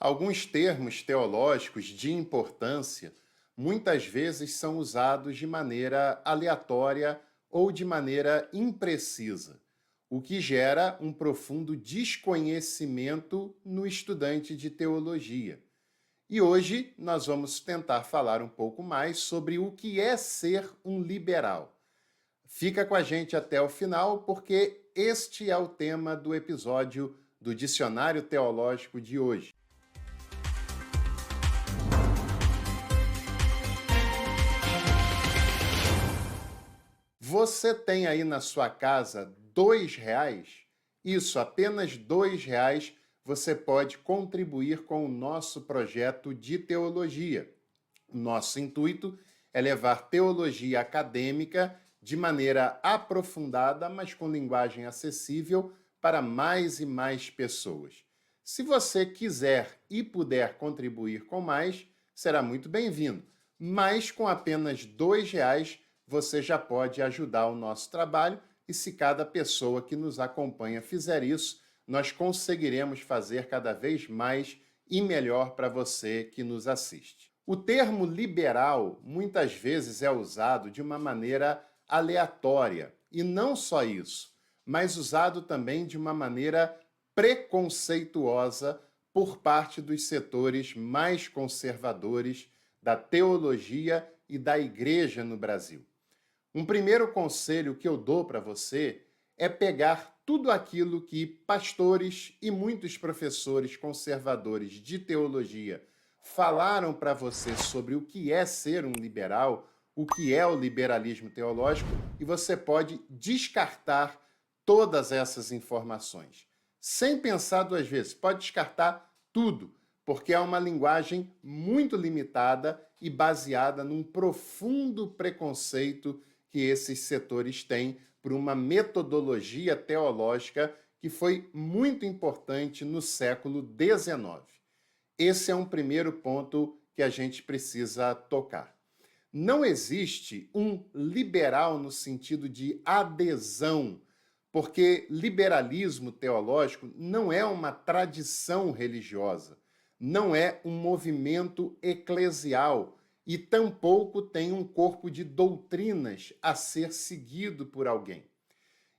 Alguns termos teológicos de importância muitas vezes são usados de maneira aleatória ou de maneira imprecisa, o que gera um profundo desconhecimento no estudante de teologia. E hoje nós vamos tentar falar um pouco mais sobre o que é ser um liberal. Fica com a gente até o final, porque este é o tema do episódio do Dicionário Teológico de hoje. Você tem aí na sua casa R$ 2? Isso, apenas R$ 2 você pode contribuir com o nosso projeto de teologia. Nosso intuito é levar teologia acadêmica de maneira aprofundada, mas com linguagem acessível para mais e mais pessoas. Se você quiser e puder contribuir com mais, será muito bem-vindo. Mas com apenas R$ 2 você já pode ajudar o nosso trabalho e se cada pessoa que nos acompanha fizer isso, nós conseguiremos fazer cada vez mais e melhor para você que nos assiste. O termo liberal muitas vezes é usado de uma maneira aleatória, e não só isso, mas usado também de uma maneira preconceituosa por parte dos setores mais conservadores da teologia e da igreja no Brasil. Um primeiro conselho que eu dou para você é pegar tudo aquilo que pastores e muitos professores conservadores de teologia falaram para você sobre o que é ser um liberal, o que é o liberalismo teológico, e você pode descartar todas essas informações. Sem pensar duas vezes, pode descartar tudo, porque é uma linguagem muito limitada e baseada num profundo preconceito que esses setores têm por uma metodologia teológica que foi muito importante no século XIX. Esse é um primeiro ponto que a gente precisa tocar. Não existe um liberal no sentido de adesão, porque liberalismo teológico não é uma tradição religiosa, não é um movimento eclesial e tampouco tem um corpo de doutrinas a ser seguido por alguém.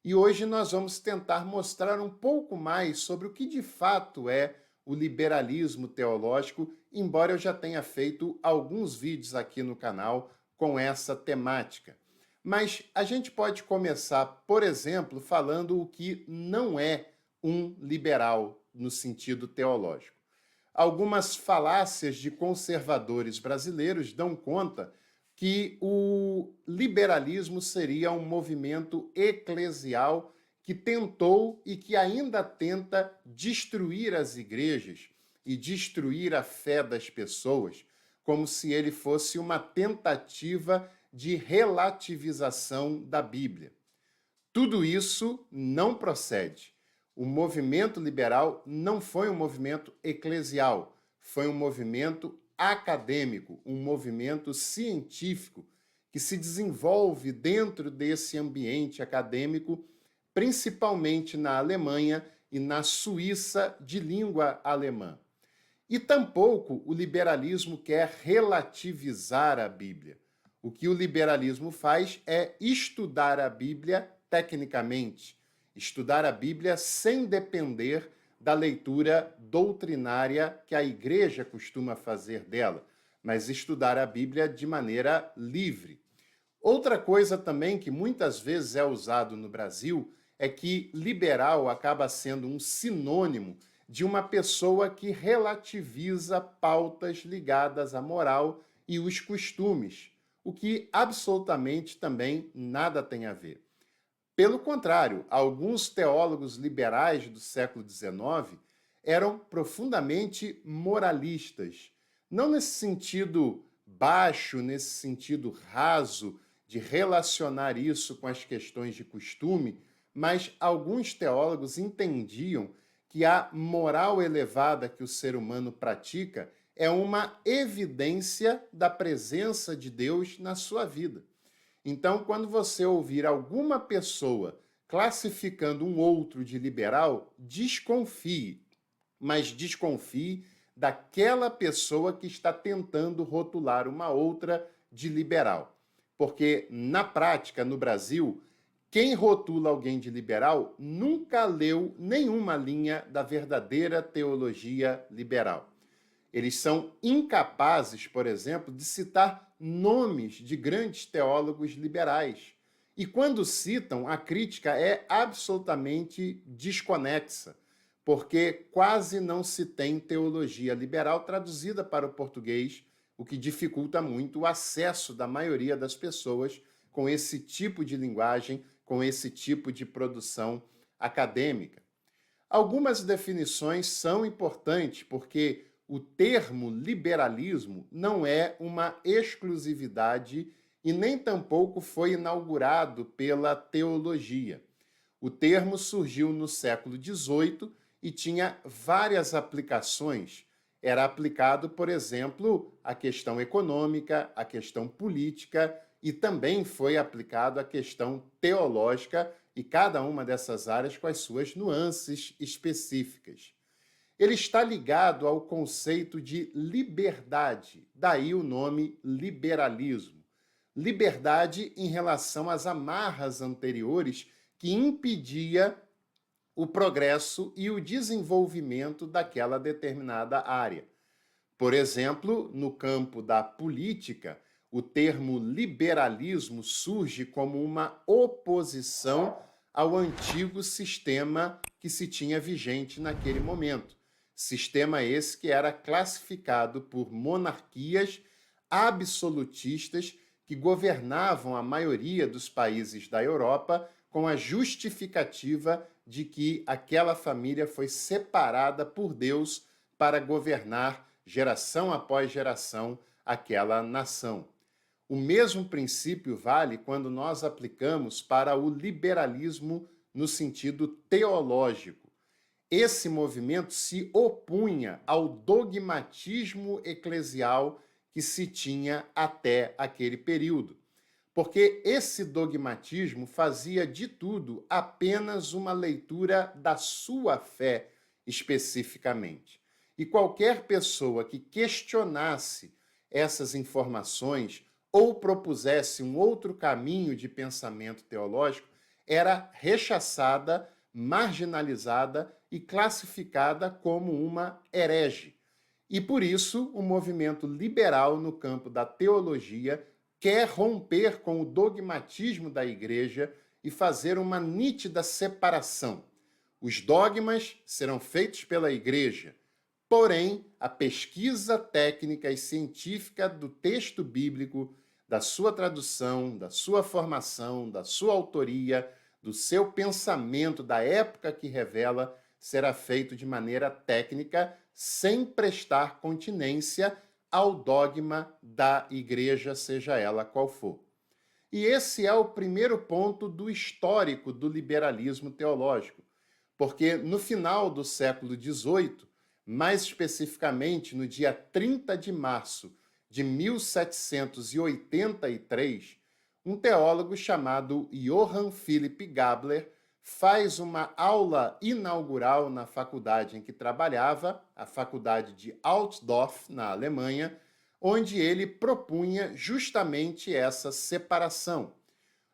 E hoje nós vamos tentar mostrar um pouco mais sobre o que de fato é o liberalismo teológico, embora eu já tenha feito alguns vídeos aqui no canal com essa temática. Mas a gente pode começar, por exemplo, falando o que não é um liberal no sentido teológico. Algumas falácias de conservadores brasileiros dão conta que o liberalismo seria um movimento eclesial que tentou e que ainda tenta destruir as igrejas e destruir a fé das pessoas, como se ele fosse uma tentativa de relativização da Bíblia. Tudo isso não procede. O movimento liberal não foi um movimento eclesial, foi um movimento acadêmico, um movimento científico que se desenvolve dentro desse ambiente acadêmico, principalmente na Alemanha e na Suíça de língua alemã. E tampouco o liberalismo quer relativizar a Bíblia. O que o liberalismo faz é estudar a Bíblia tecnicamente, estudar a Bíblia sem depender da leitura doutrinária que a igreja costuma fazer dela, mas estudar a Bíblia de maneira livre. Outra coisa também que muitas vezes é usado no Brasil é que liberal acaba sendo um sinônimo de uma pessoa que relativiza pautas ligadas à moral e os costumes, o que absolutamente também nada tem a ver. Pelo contrário, alguns teólogos liberais do século XIX eram profundamente moralistas, não nesse sentido baixo, nesse sentido raso de relacionar isso com as questões de costume, mas alguns teólogos entendiam que a moral elevada que o ser humano pratica é uma evidência da presença de Deus na sua vida. Então, quando você ouvir alguma pessoa classificando um outro de liberal, desconfie, mas desconfie daquela pessoa que está tentando rotular uma outra de liberal. Porque, na prática, no Brasil, quem rotula alguém de liberal nunca leu nenhuma linha da verdadeira teologia liberal. Eles são incapazes, por exemplo, de citar nomes de grandes teólogos liberais. E quando citam, a crítica é absolutamente desconexa, porque quase não se tem teologia liberal traduzida para o português, o que dificulta muito o acesso da maioria das pessoas com esse tipo de linguagem, com esse tipo de produção acadêmica. Algumas definições são importantes, porque o termo liberalismo não é uma exclusividade e nem tampouco foi inaugurado pela teologia. O termo surgiu no século XVIII e tinha várias aplicações. Era aplicado, por exemplo, à questão econômica, à questão política e também foi aplicado à questão teológica e cada uma dessas áreas com as suas nuances específicas. Ele está ligado ao conceito de liberdade, daí o nome liberalismo. Liberdade em relação às amarras anteriores que impedia o progresso e o desenvolvimento daquela determinada área. Por exemplo, no campo da política, o termo liberalismo surge como uma oposição ao antigo sistema que se tinha vigente naquele momento. Sistema esse que era classificado por monarquias absolutistas que governavam a maioria dos países da Europa com a justificativa de que aquela família foi separada por Deus para governar geração após geração aquela nação. O mesmo princípio vale quando nós aplicamos para o liberalismo no sentido teológico. Esse movimento se opunha ao dogmatismo eclesial que se tinha até aquele período, porque esse dogmatismo fazia de tudo apenas uma leitura da sua fé especificamente. E qualquer pessoa que questionasse essas informações ou propusesse um outro caminho de pensamento teológico era rechaçada, marginalizada e classificada como uma herege. E por isso, o movimento liberal no campo da teologia quer romper com o dogmatismo da igreja e fazer uma nítida separação. Os dogmas serão feitos pela igreja, porém, a pesquisa técnica e científica do texto bíblico, da sua tradução, da sua formação, da sua autoria, do seu pensamento, da época que revela, será feito de maneira técnica, sem prestar continência ao dogma da igreja, seja ela qual for. E esse é o primeiro ponto do histórico do liberalismo teológico, porque no final do século XVIII, mais especificamente no dia 30 de março de 1783, um teólogo chamado Johann Philipp Gabler faz uma aula inaugural na faculdade em que trabalhava, a faculdade de Altdorf, na Alemanha, onde ele propunha justamente essa separação.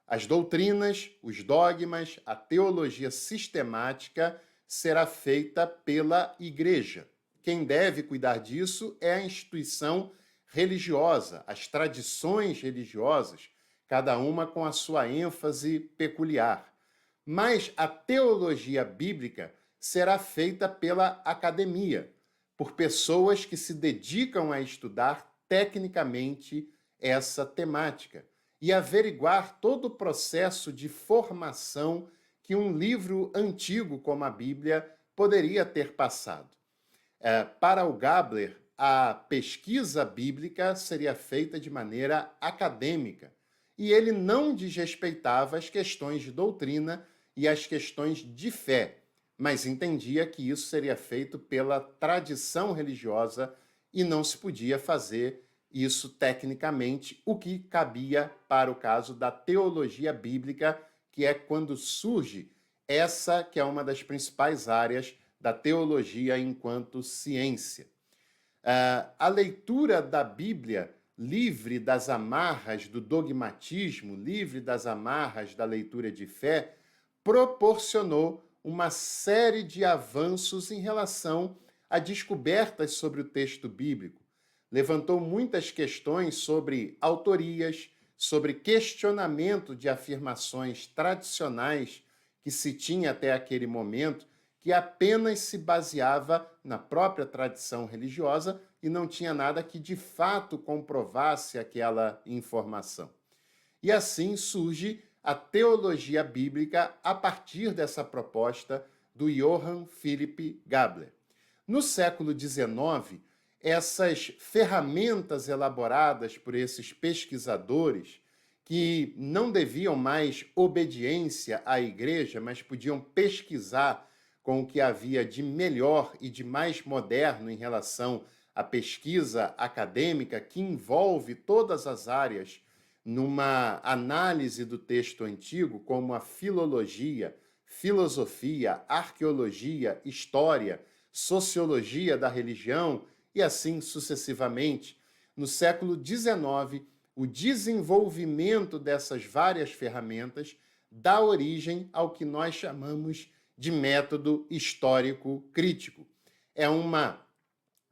As doutrinas, os dogmas, a teologia sistemática será feita pela igreja. Quem deve cuidar disso é a instituição religiosa, as tradições religiosas, cada uma com a sua ênfase peculiar. Mas a teologia bíblica será feita pela academia, por pessoas que se dedicam a estudar tecnicamente essa temática e averiguar todo o processo de formação que um livro antigo como a Bíblia poderia ter passado. Para o Gabler, a pesquisa bíblica seria feita de maneira acadêmica e ele não desrespeitava as questões de doutrina e as questões de fé, mas entendia que isso seria feito pela tradição religiosa e não se podia fazer isso tecnicamente, o que cabia para o caso da teologia bíblica, que é quando surge essa que é uma das principais áreas da teologia enquanto ciência. A leitura da Bíblia, livre das amarras do dogmatismo, livre das amarras da leitura de fé, proporcionou uma série de avanços em relação a descobertas sobre o texto bíblico. Levantou muitas questões sobre autorias, sobre questionamento de afirmações tradicionais que se tinha até aquele momento, que apenas se baseava na própria tradição religiosa e não tinha nada que de fato comprovasse aquela informação. E assim surge a teologia bíblica a partir dessa proposta do Johann Philipp Gabler. No século XIX, essas ferramentas elaboradas por esses pesquisadores, que não deviam mais obediência à igreja, mas podiam pesquisar com o que havia de melhor e de mais moderno em relação à pesquisa acadêmica, que envolve todas as áreas numa análise do texto antigo, como a filologia, filosofia, arqueologia, história, sociologia da religião e assim sucessivamente. No século XIX, o desenvolvimento dessas várias ferramentas dá origem ao que nós chamamos de método histórico crítico. É uma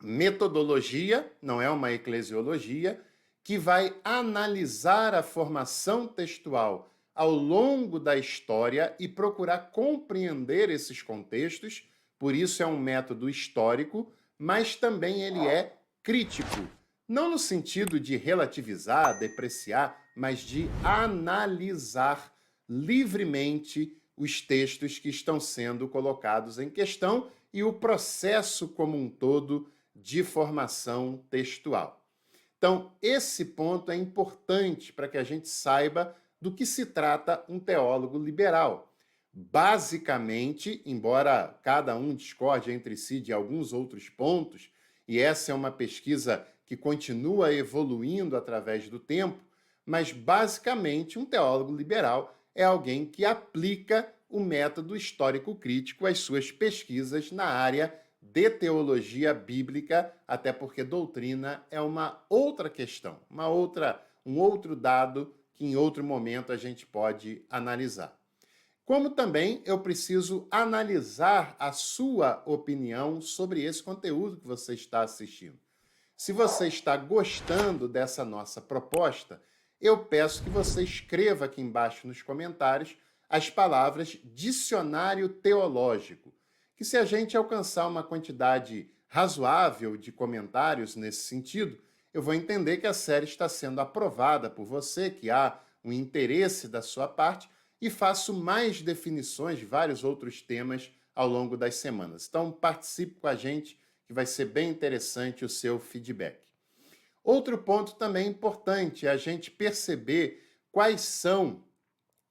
metodologia, não é uma eclesiologia, que vai analisar a formação textual ao longo da história e procurar compreender esses contextos. Por isso é um método histórico, mas também ele é crítico. Não no sentido de relativizar, depreciar, mas de analisar livremente os textos que estão sendo colocados em questão e o processo como um todo de formação textual. Então, esse ponto é importante para que a gente saiba do que se trata um teólogo liberal. Basicamente, embora cada um discorde entre si de alguns outros pontos, e essa é uma pesquisa que continua evoluindo através do tempo, mas basicamente um teólogo liberal é alguém que aplica o método histórico-crítico às suas pesquisas na área de teologia bíblica, até porque doutrina é uma outra questão, um outro dado que em outro momento a gente pode analisar. Como também eu preciso analisar a sua opinião sobre esse conteúdo que você está assistindo. Se você está gostando dessa nossa proposta, eu peço que você escreva aqui embaixo nos comentários as palavras dicionário teológico, que se a gente alcançar uma quantidade razoável de comentários nesse sentido, eu vou entender que a série está sendo aprovada por você, que há um interesse da sua parte, e faço mais definições de vários outros temas ao longo das semanas. Então, participe com a gente, que vai ser bem interessante o seu feedback. Outro ponto também importante é a gente perceber quais são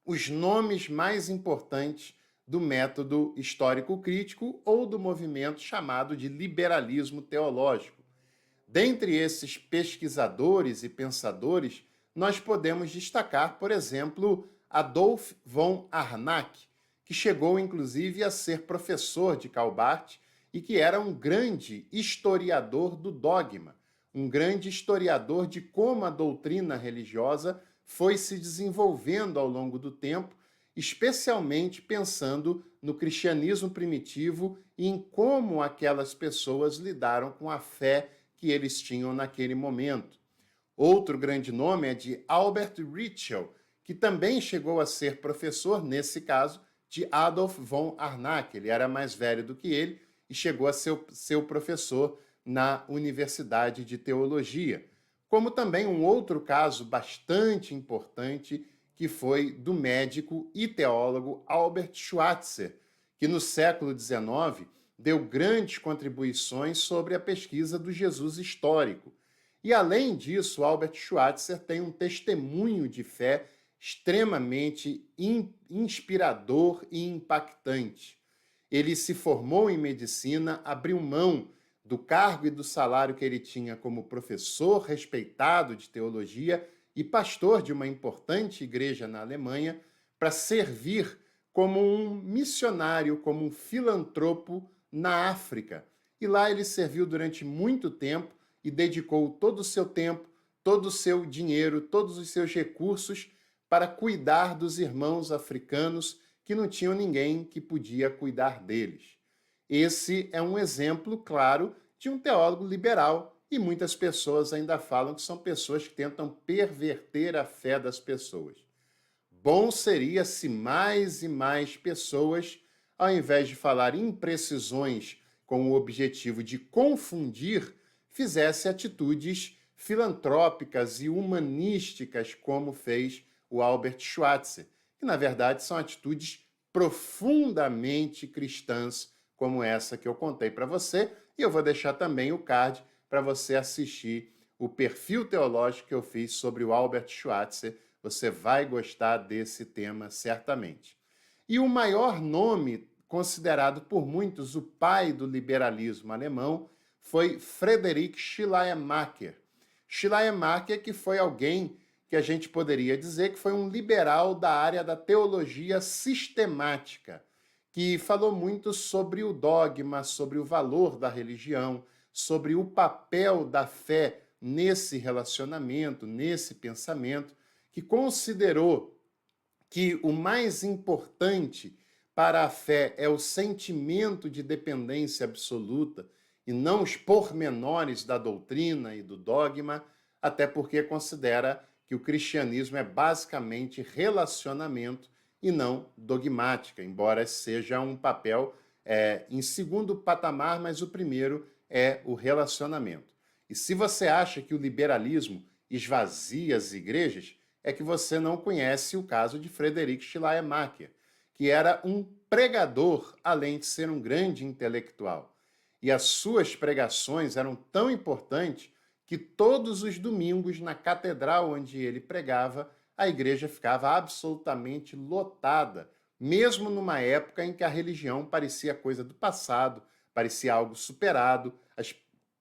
os nomes mais importantes do método histórico-crítico ou do movimento chamado de liberalismo teológico. Dentre esses pesquisadores e pensadores, nós podemos destacar, por exemplo, Adolf von Harnack, que chegou inclusive a ser professor de Calbart e que era um grande historiador do dogma, um grande historiador de como a doutrina religiosa foi se desenvolvendo ao longo do tempo, especialmente pensando no cristianismo primitivo e em como aquelas pessoas lidaram com a fé que eles tinham naquele momento. Outro grande nome é de Albert Ritschl, que também chegou a ser professor, nesse caso, de Adolf von Harnack. Ele era mais velho do que ele e chegou a ser seu professor na Universidade de Teologia. Como também um outro caso bastante importante, que foi do médico e teólogo Albert Schweitzer, que no século XIX deu grandes contribuições sobre a pesquisa do Jesus histórico. E, além disso, Albert Schweitzer tem um testemunho de fé extremamente inspirador e impactante. Ele se formou em medicina, abriu mão do cargo e do salário que ele tinha como professor respeitado de teologia e pastor de uma importante igreja na Alemanha, para servir como um missionário, como um filantropo na África. e lá ele serviu durante muito tempo e dedicou todo o seu tempo, todo o seu dinheiro, todos os seus recursos para cuidar dos irmãos africanos que não tinham ninguém que podia cuidar deles. Esse é um exemplo claro de um teólogo liberal e muitas pessoas ainda falam que são pessoas que tentam perverter a fé das pessoas. Bom seria se mais e mais pessoas, ao invés de falar imprecisões com o objetivo de confundir, fizessem atitudes filantrópicas e humanísticas, como fez o Albert Schweitzer, que na verdade são atitudes profundamente cristãs, como essa que eu contei para você, e eu vou deixar também o card para você assistir o perfil teológico que eu fiz sobre o Albert Schweitzer. Você vai gostar desse tema certamente. E o maior nome, considerado por muitos o pai do liberalismo alemão, foi Friedrich Schleiermacher. Schleiermacher, que foi alguém que a gente poderia dizer que foi um liberal da área da teologia sistemática, que falou muito sobre o dogma, sobre o valor da religião, sobre o papel da fé nesse relacionamento, nesse pensamento, que considerou que o mais importante para a fé é o sentimento de dependência absoluta e não os pormenores da doutrina e do dogma, até porque considera que o cristianismo é basicamente relacionamento e não dogmática, embora seja um papel em segundo patamar, mas o primeiro é o relacionamento. E se você acha que o liberalismo esvazia as igrejas, é que você não conhece o caso de Friedrich Schleiermacher, que era um pregador, além de ser um grande intelectual. E as suas pregações eram tão importantes que todos os domingos, na catedral onde ele pregava, a igreja ficava absolutamente lotada, mesmo numa época em que a religião parecia coisa do passado, parecia algo superado.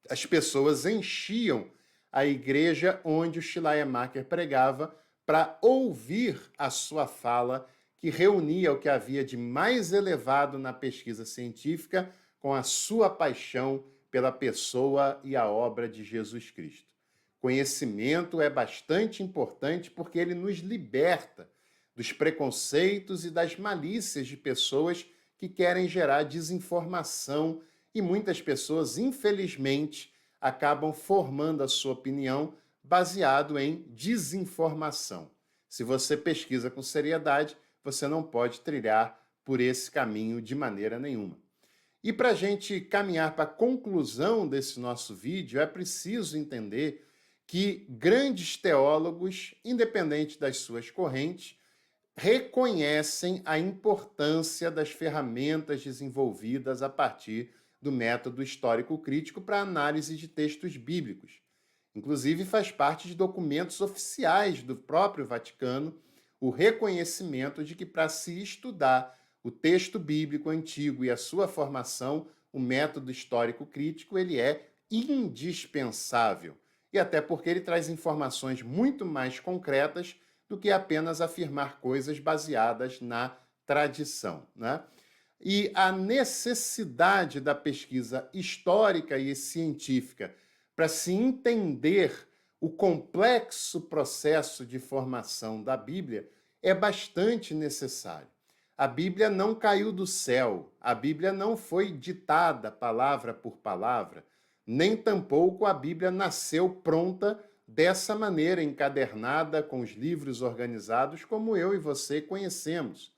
As pessoas enchiam a igreja onde o Schleiermacher pregava para ouvir a sua fala, que reunia o que havia de mais elevado na pesquisa científica com a sua paixão pela pessoa e a obra de Jesus Cristo. Conhecimento é bastante importante porque ele nos liberta dos preconceitos e das malícias de pessoas que querem gerar desinformação e muitas pessoas, infelizmente, acabam formando a sua opinião baseado em desinformação. Se você pesquisa com seriedade, você não pode trilhar por esse caminho de maneira nenhuma. E para a gente caminhar para a conclusão desse nosso vídeo, é preciso entender que grandes teólogos, independente das suas correntes, reconhecem a importância das ferramentas desenvolvidas a partir do método histórico crítico para análise de textos bíblicos. Inclusive, faz parte de documentos oficiais do próprio Vaticano o reconhecimento de que, para se estudar o texto bíblico antigo e a sua formação, o método histórico crítico ele é indispensável. E até porque ele traz informações muito mais concretas do que apenas afirmar coisas baseadas na tradição, né? E a necessidade da pesquisa histórica e científica para se entender o complexo processo de formação da Bíblia é bastante necessário. A Bíblia não caiu do céu, a Bíblia não foi ditada palavra por palavra, nem tampouco a Bíblia nasceu pronta dessa maneira, encadernada, com os livros organizados, como eu e você conhecemos.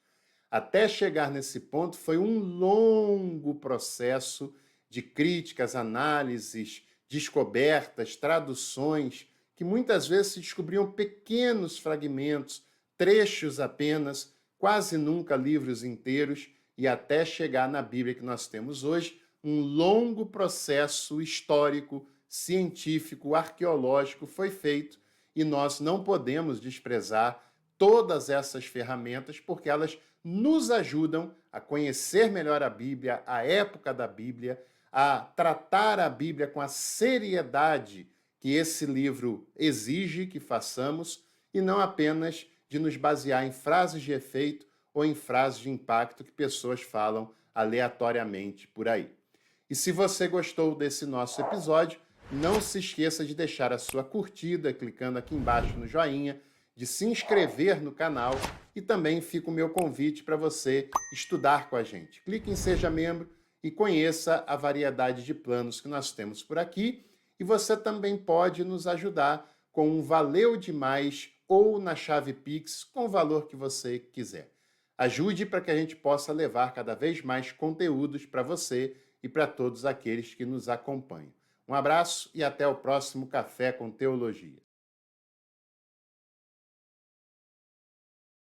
Até chegar nesse ponto foi um longo processo de críticas, análises, descobertas, traduções, que muitas vezes se descobriam pequenos fragmentos, trechos apenas, quase nunca livros inteiros, e até chegar na Bíblia que nós temos hoje, um longo processo histórico, científico, arqueológico foi feito, e nós não podemos desprezar todas essas ferramentas, porque elas nos ajudam a conhecer melhor a Bíblia, a época da Bíblia, a tratar a Bíblia com a seriedade que esse livro exige que façamos, e não apenas de nos basear em frases de efeito ou em frases de impacto que pessoas falam aleatoriamente por aí. E se você gostou desse nosso episódio, não se esqueça de deixar a sua curtida clicando aqui embaixo no joinha, de se inscrever no canal e também fica o meu convite para você estudar com a gente. Clique em Seja Membro e conheça a variedade de planos que nós temos por aqui. E você também pode nos ajudar com um Valeu Demais ou na chave Pix, com o valor que você quiser. Ajude para que a gente possa levar cada vez mais conteúdos para você e para todos aqueles que nos acompanham. Um abraço e até o próximo Café com Teologia.